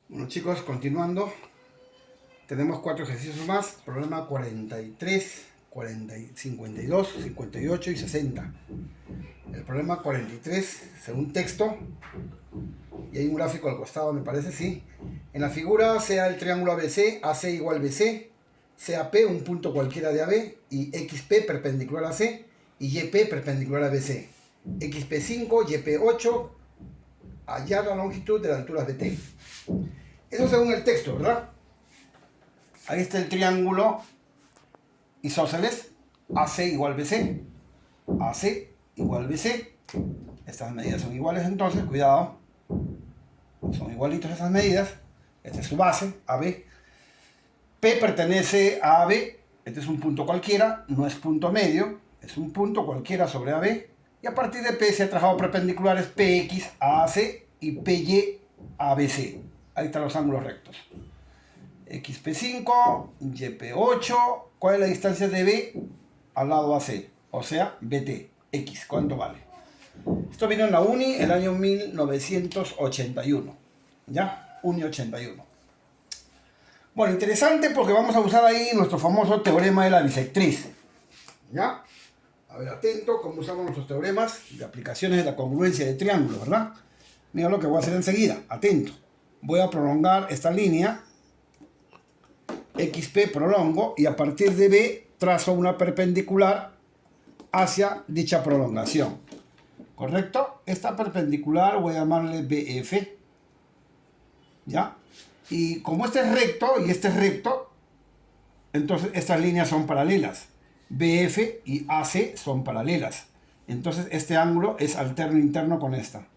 Bueno chicos, continuando, tenemos 4 ejercicios más, problema 43, 52, 58 y 60. El problema 43, según texto, y hay un gráfico al costado, me parece, sí. En la figura sea el triángulo ABC, AC igual BC, CAP un punto cualquiera de AB, y XP perpendicular a C, y YP perpendicular a BC. XP5, YP8, hallar la longitud de las alturas BT. Eso según el texto, ¿verdad? Ahí está el triángulo isósceles, AC igual BC, AC igual BC. Estas medidas son iguales entonces, cuidado. Son igualitos esas medidas. Esta es su base, AB. P pertenece a AB. Este es un punto cualquiera, no es punto medio. Es un punto cualquiera sobre AB. Y a partir de P se han trazado perpendiculares PX a AC y PY a ABC. Ahí están los ángulos rectos. XP5, YP8. ¿Cuál es la distancia de B al lado AC? O sea, BT. X, ¿cuánto vale? Esto vino en la Uni el año 1981. ¿Ya? Uni 81. Bueno, interesante porque vamos a usar ahí nuestro famoso teorema de la bisectriz. ¿Ya? A ver, atento cómo usamos nuestros teoremas de aplicaciones de la congruencia de triángulos, ¿verdad? Mira lo que voy a hacer enseguida. Atento. Voy a prolongar esta línea. XP prolongo y a partir de B trazo una perpendicular hacia dicha prolongación. ¿Correcto? Esta perpendicular voy a llamarle BF. ¿Ya? Y como este es recto y este es recto, entonces estas líneas son paralelas. BF y AC son paralelas. Entonces este ángulo es alterno interno con esta.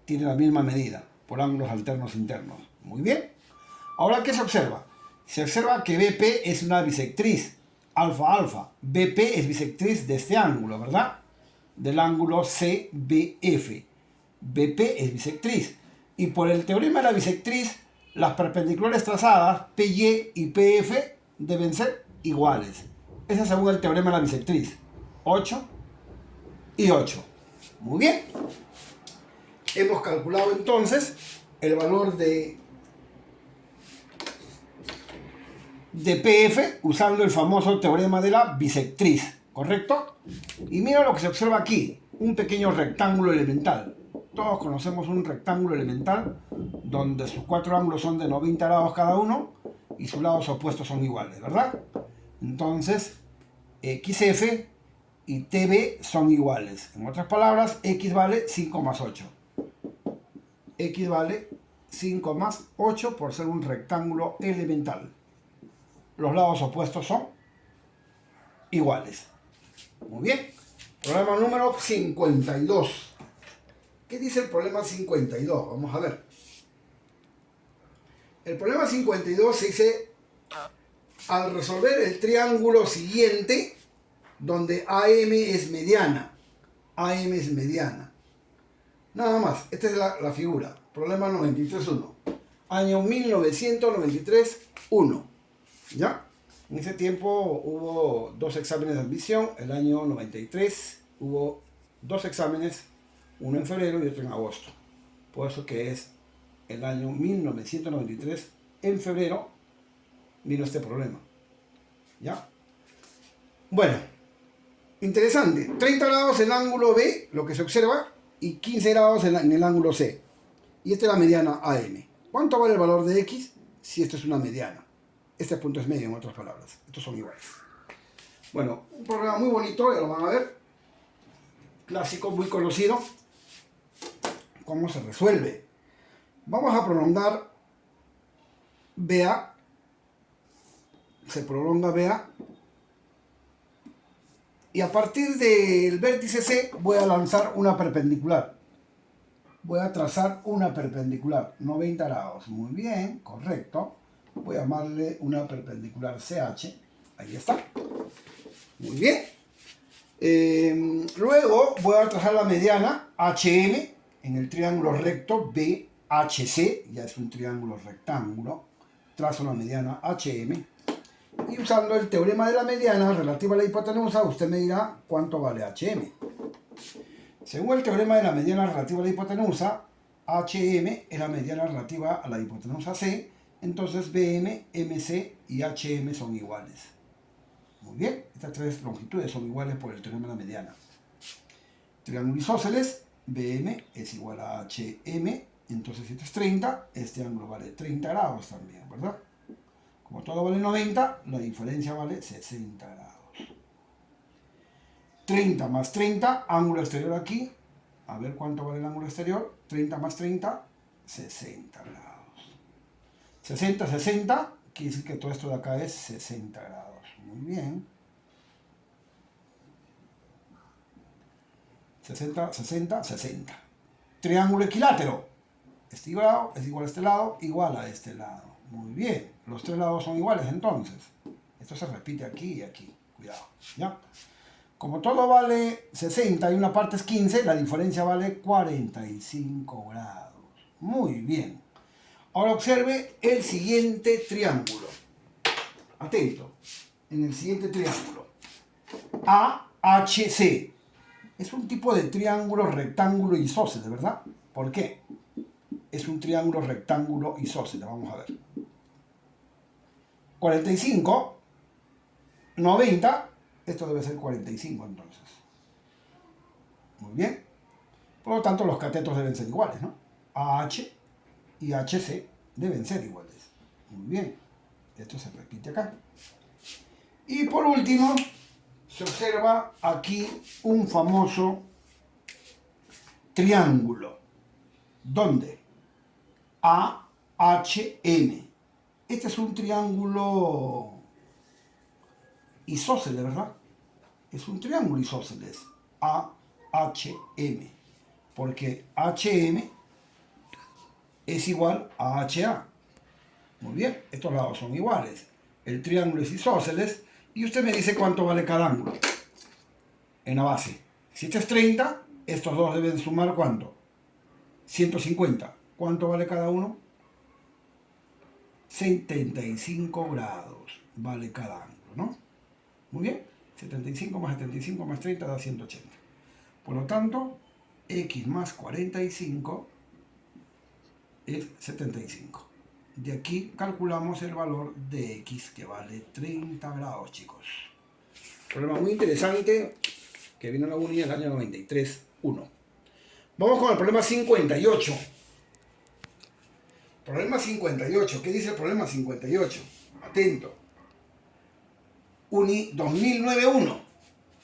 Tiene la misma medida por ángulos alternos internos. Muy bien. Ahora, ¿qué se observa? Se observa que BP es una bisectriz, alfa alfa. BP es bisectriz de este ángulo, ¿verdad? Del ángulo CBF. BP es bisectriz. Y por el teorema de la bisectriz, las perpendiculares trazadas, PY y PF, deben ser iguales. Ese es según el teorema de la bisectriz. 8 y 8. Muy bien. Hemos calculado entonces el valor de PF usando el famoso teorema de la bisectriz, ¿correcto? Y mira lo que se observa aquí, un pequeño rectángulo elemental. Todos conocemos un rectángulo elemental donde sus 4 ángulos son de 90 grados cada uno y sus lados opuestos son iguales, ¿verdad? Entonces, XF y TB son iguales. En otras palabras, X vale 5 más 8. X vale 5 más 8 por ser un rectángulo elemental. Los lados opuestos son iguales. Muy bien. Problema número 52. ¿Qué dice el problema 52? Vamos a ver. El problema 52 se dice, al resolver el triángulo siguiente, donde AM es mediana. AM es mediana. Nada más. Esta es la figura. Problema 93.1. Año 1993.1. ¿Ya? En ese tiempo hubo 2 exámenes de admisión. El año 93 hubo 2 exámenes, uno en febrero y otro en agosto. Por eso que es el año 1993, en febrero, vino este problema. ¿Ya? Bueno, interesante. 30 grados en el ángulo B, lo que se observa, y 15 grados en el ángulo C. Y esta es la mediana AM. ¿Cuánto vale el valor de X si esto es una mediana? Este punto es medio, en otras palabras. Estos son iguales. Bueno, un problema muy bonito, ya lo van a ver. Clásico, muy conocido. ¿Cómo se resuelve? Vamos a prolongar BA. Se prolonga BA. Y a partir del vértice C voy a lanzar una perpendicular. Voy a trazar una perpendicular. 90 grados. Muy bien, correcto. Voy a llamarle una perpendicular CH. Ahí está. Muy bien. Luego voy a trazar la mediana HM en el triángulo recto BHC. Ya es un triángulo rectángulo. Trazo la mediana HM. Y usando el teorema de la mediana relativa a la hipotenusa, usted me dirá cuánto vale HM. Según el teorema de la mediana relativa a la hipotenusa, HM es la mediana relativa a la hipotenusa C, entonces BM, MC y HM son iguales. Muy bien, estas tres longitudes son iguales por el teorema de la mediana. Triángulo isósceles, BM es igual a HM, entonces si esto es 30, este ángulo vale 30 grados también, ¿verdad? Como todo vale 90, la diferencia vale 60 grados. 30 más 30, ángulo exterior aquí. A ver cuánto vale el ángulo exterior. 30 más 30, 60 grados. 60, 60, quiere decir que todo esto de acá es 60 grados. Muy bien. 60, 60, 60. Triángulo equilátero. Este lado es igual a este lado, igual a este lado. Muy bien. Los tres lados son iguales entonces. Esto se repite aquí y aquí. Cuidado. ¿Ya? Como todo vale 60 y una parte es 15, la diferencia vale 45 grados. Muy bien. Ahora observe el siguiente triángulo. Atento. En el siguiente triángulo. AHC. Es un tipo de triángulo rectángulo isósceles, ¿verdad? ¿Por qué? Es un triángulo rectángulo isósceles. Vamos a ver. 45, 90. Esto debe ser 45 entonces. Muy bien. Por lo tanto, los catetos deben ser iguales, ¿no? AH y HC deben ser iguales. Muy bien. Esto se repite acá. Y por último, se observa aquí un famoso triángulo. ¿Dónde? AHM. Este es un triángulo isósceles, ¿verdad? Es un triángulo isósceles. AHM. Porque HM es igual a HA. Muy bien, estos lados son iguales. El triángulo es isósceles. Y usted me dice cuánto vale cada ángulo en la base. Si este es 30, estos dos deben sumar ¿cuánto? 150. ¿Cuánto vale cada uno? 75 grados vale cada ángulo, ¿no? Muy bien. 75 más 75 más 30 da 180. Por lo tanto, x más 45 es 75. De aquí calculamos el valor de x, que vale 30 grados, chicos. Problema muy interesante que vino a la uni en el año 93-1. Vamos con el problema 58. Problema 58. ¿Qué dice el problema 58? Atento. Uni 2009-1.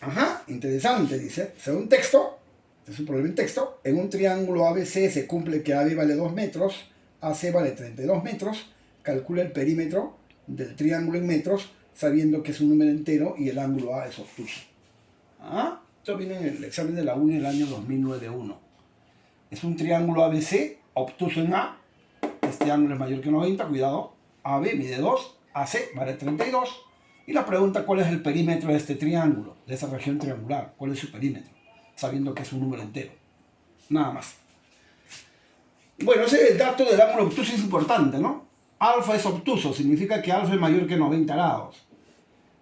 Ajá, interesante, dice. Según texto, es un problema en texto. En un triángulo ABC se cumple que AB vale 2 metros, AC vale 32 metros. Calcula el perímetro del triángulo en metros, sabiendo que es un número entero y el ángulo A es obtuso. ¿Ah? Esto viene en el examen de la uni del año 2009-1. Es un triángulo ABC, obtuso en A. Este ángulo es mayor que 90, cuidado. AB mide 2, AC vale 32. Y la pregunta, ¿cuál es el perímetro de este triángulo, de esa región triangular? ¿Cuál es su perímetro? Sabiendo que es un número entero. Nada más. Bueno, ese dato del ángulo obtuso es importante, ¿no? Alfa es obtuso, significa que alfa es mayor que 90 grados.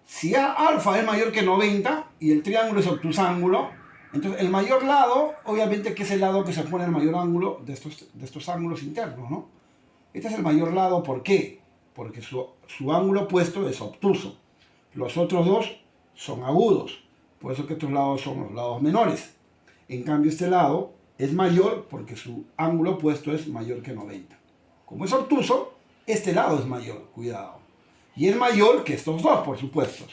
Si alfa es mayor que 90 y el triángulo es obtusángulo, entonces el mayor lado, obviamente que es el lado que se pone el mayor ángulo de estos ángulos internos, ¿no? Este es el mayor lado, ¿por qué? Porque su ángulo opuesto es obtuso. Los otros dos son agudos, por eso que estos lados son los lados menores. En cambio, este lado es mayor porque su ángulo opuesto es mayor que 90. Como es obtuso, este lado es mayor, cuidado. Y es mayor que estos dos, por supuesto.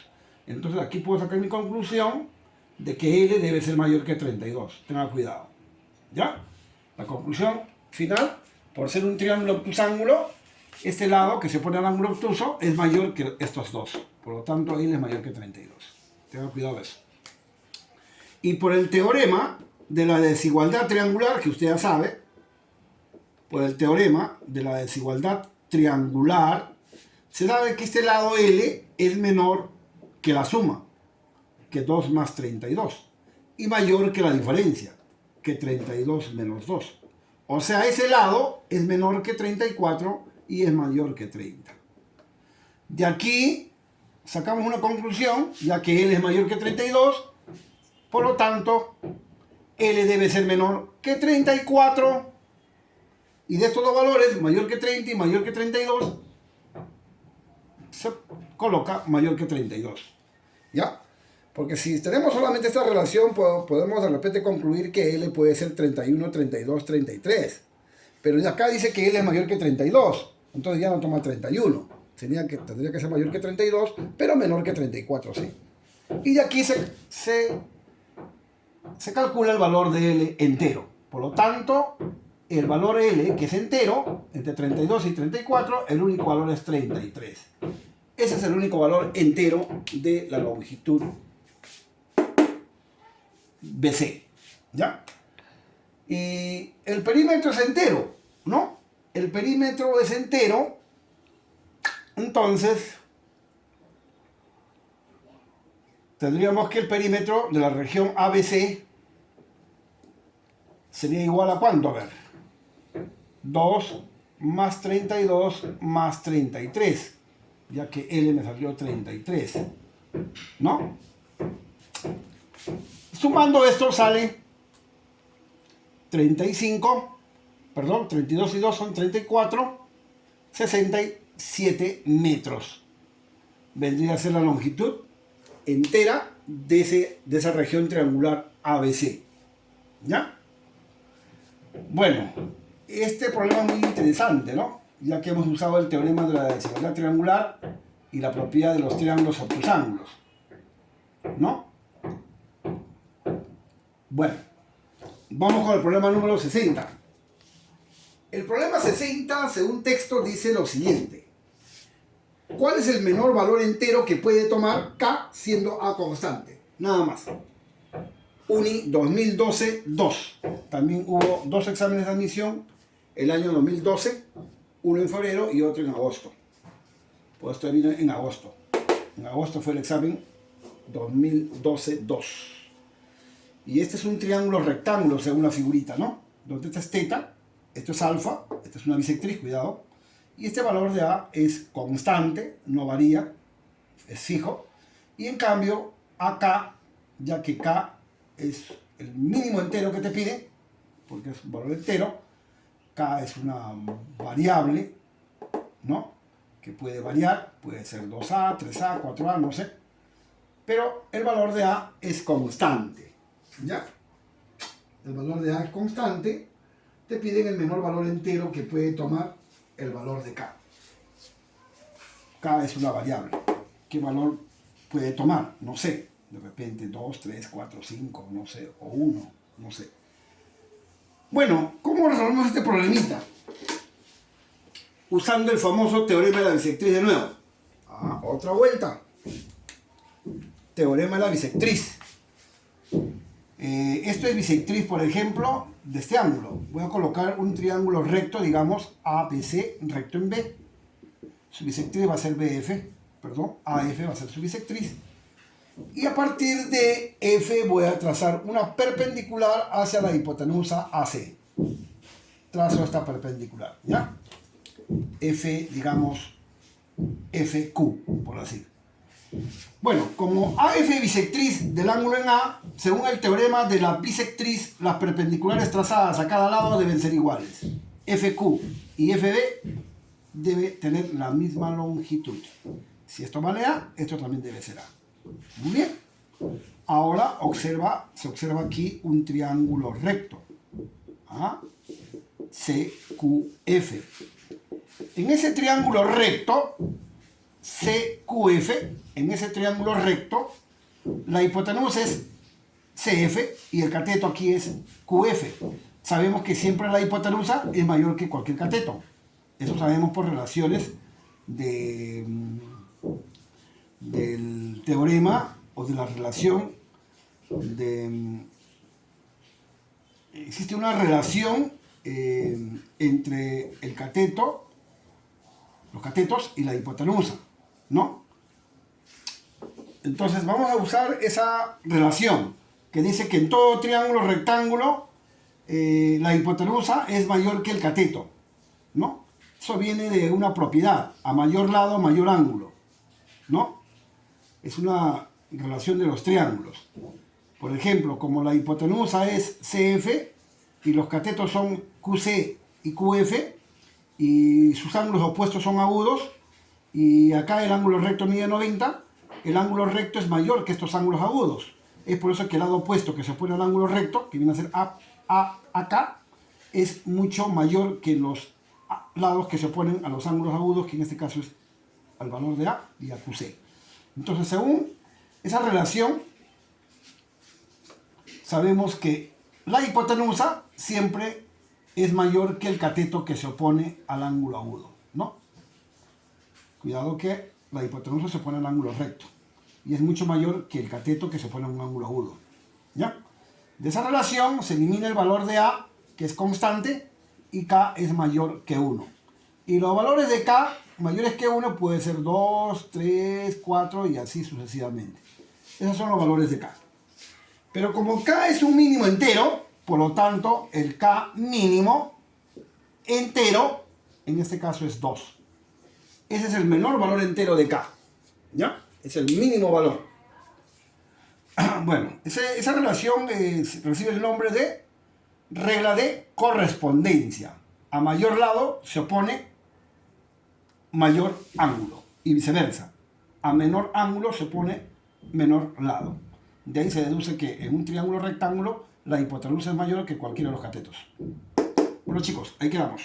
Entonces aquí puedo sacar mi conclusión de que L debe ser mayor que 32. Tenga cuidado. ¿Ya? La conclusión final, por ser un triángulo obtusángulo, este lado que se pone al ángulo obtuso es mayor que estos dos. Por lo tanto, L es mayor que 32. Tenga cuidado de eso. Y por el teorema de la desigualdad triangular, que usted ya sabe, por el teorema de la desigualdad triangular, se sabe que este lado L es menor que la suma, que 2 más 32, y mayor que la diferencia, que 32 menos 2. O sea, ese lado es menor que 34 y es mayor que 30. De aquí sacamos una conclusión, ya que L es mayor que 32, por lo tanto, L debe ser menor que 34. Y de estos dos valores, mayor que 30 y mayor que 32, se coloca mayor que 32. ¿Ya? Porque si tenemos solamente esta relación, podemos de repente concluir que L puede ser 31, 32, 33. Pero de acá dice que L es mayor que 32. Entonces ya no toma 31. Tendría que ser mayor que 32, pero menor que 34, sí. Y de aquí se calcula el valor de L entero. Por lo tanto, el valor L, que es entero, entre 32 y 34, el único valor es 33. Ese es el único valor entero de la longitud BC. ¿Ya? Y el perímetro es entero, ¿no? El perímetro es entero, entonces tendríamos que el perímetro de la región ABC sería igual a ¿cuánto? A ver, 2 más 32 más 33, ya que L me salió 33, ¿no? Sumando esto sale 35, perdón, 32 y 2 son 34, 67 metros. Vendría a ser la longitud entera de esa región triangular ABC. ¿Ya? Bueno, este problema es muy interesante, ¿no? Ya que hemos usado el teorema de la desigualdad triangular y la propiedad de los triángulos obtusángulos, ¿no? Bueno, vamos con el problema número 60. El problema 60, según texto, dice lo siguiente. ¿Cuál es el menor valor entero que puede tomar K siendo A constante? Nada más. UNI 2012, 2. También hubo 2 exámenes de admisión el año 2012, uno en febrero y otro en agosto. Pues esto vino en agosto. En agosto fue el examen 2012, 2. Y este es un triángulo rectángulo según la figurita, ¿no? Donde esta es teta, esto es alfa, esta es una bisectriz, cuidado. Y este valor de A es constante, no varía, es fijo. Y en cambio, AK, ya que K es el mínimo entero que te pide, porque es un valor entero, K es una variable, ¿no? Que puede variar, puede ser 2A, 3A, 4A, no sé. Pero el valor de A es constante. ¿Ya? El valor de A es constante, te piden el menor valor entero que puede tomar el valor de K. K es una variable. ¿Qué valor puede tomar? No sé. De repente 2, 3, 4, 5, no sé. O 1, no sé. Bueno, ¿cómo resolvemos este problemita? Usando el famoso teorema de la bisectriz de nuevo. Otra vuelta. Teorema de la bisectriz. Esto es bisectriz, por ejemplo, de este ángulo. Voy a colocar un triángulo recto, digamos, ABC, recto en B. Su bisectriz va a ser BF, perdón, AF va a ser su bisectriz. Y a partir de F voy a trazar una perpendicular hacia la hipotenusa AC. Trazo esta perpendicular, ¿ya? F, digamos, FQ, por así. Bueno, como AF bisectriz del ángulo en A, según el teorema de la bisectriz, las perpendiculares trazadas a cada lado deben ser iguales. FQ y FB debe tener la misma longitud. Si esto vale A, esto también debe ser A. Muy bien. Ahora se observa aquí un triángulo recto. CQF. En ese triángulo recto, CQF, en ese triángulo recto, la hipotenusa es CF y el cateto aquí es QF. Sabemos que siempre la hipotenusa es mayor que cualquier cateto. Eso sabemos por relaciones del teorema o de la relación existe una relación entre el cateto, los catetos y la hipotenusa, ¿no? Entonces vamos a usar esa relación que dice que en todo triángulo rectángulo la hipotenusa es mayor que el cateto, ¿no? Eso viene de una propiedad, a mayor lado, mayor ángulo, ¿no? Es una relación de los triángulos. Por ejemplo, como la hipotenusa es CF y los catetos son QC y QF, y sus ángulos opuestos son agudos, y acá el ángulo recto mide 90, el ángulo recto es mayor que estos ángulos agudos. Es por eso que el lado opuesto que se opone al ángulo recto, que viene a ser acá, es mucho mayor que los lados que se oponen a los ángulos agudos, que en este caso es al valor de A y a QC. Entonces, según esa relación, sabemos que la hipotenusa siempre es mayor que el cateto que se opone al ángulo agudo, ¿no? Cuidado que la hipotenusa se opone al ángulo recto y es mucho mayor que el cateto que se opone a un ángulo agudo, ¿ya? De esa relación se elimina el valor de A, que es constante, y K es mayor que 1. Y los valores de K mayores que 1 puede ser 2, 3, 4 y así sucesivamente. Esos son los valores de K. Pero como K es un mínimo entero, por lo tanto el K mínimo entero, en este caso es 2. Ese es el menor valor entero de K, ¿ya? Es el mínimo valor. Bueno, esa relación recibe el nombre de regla de correspondencia. A mayor lado se opone mayor ángulo y viceversa. A menor ángulo se opone menor lado. De ahí se deduce que en un triángulo rectángulo la hipotenusa es mayor que cualquiera de los catetos. Bueno chicos, ahí quedamos.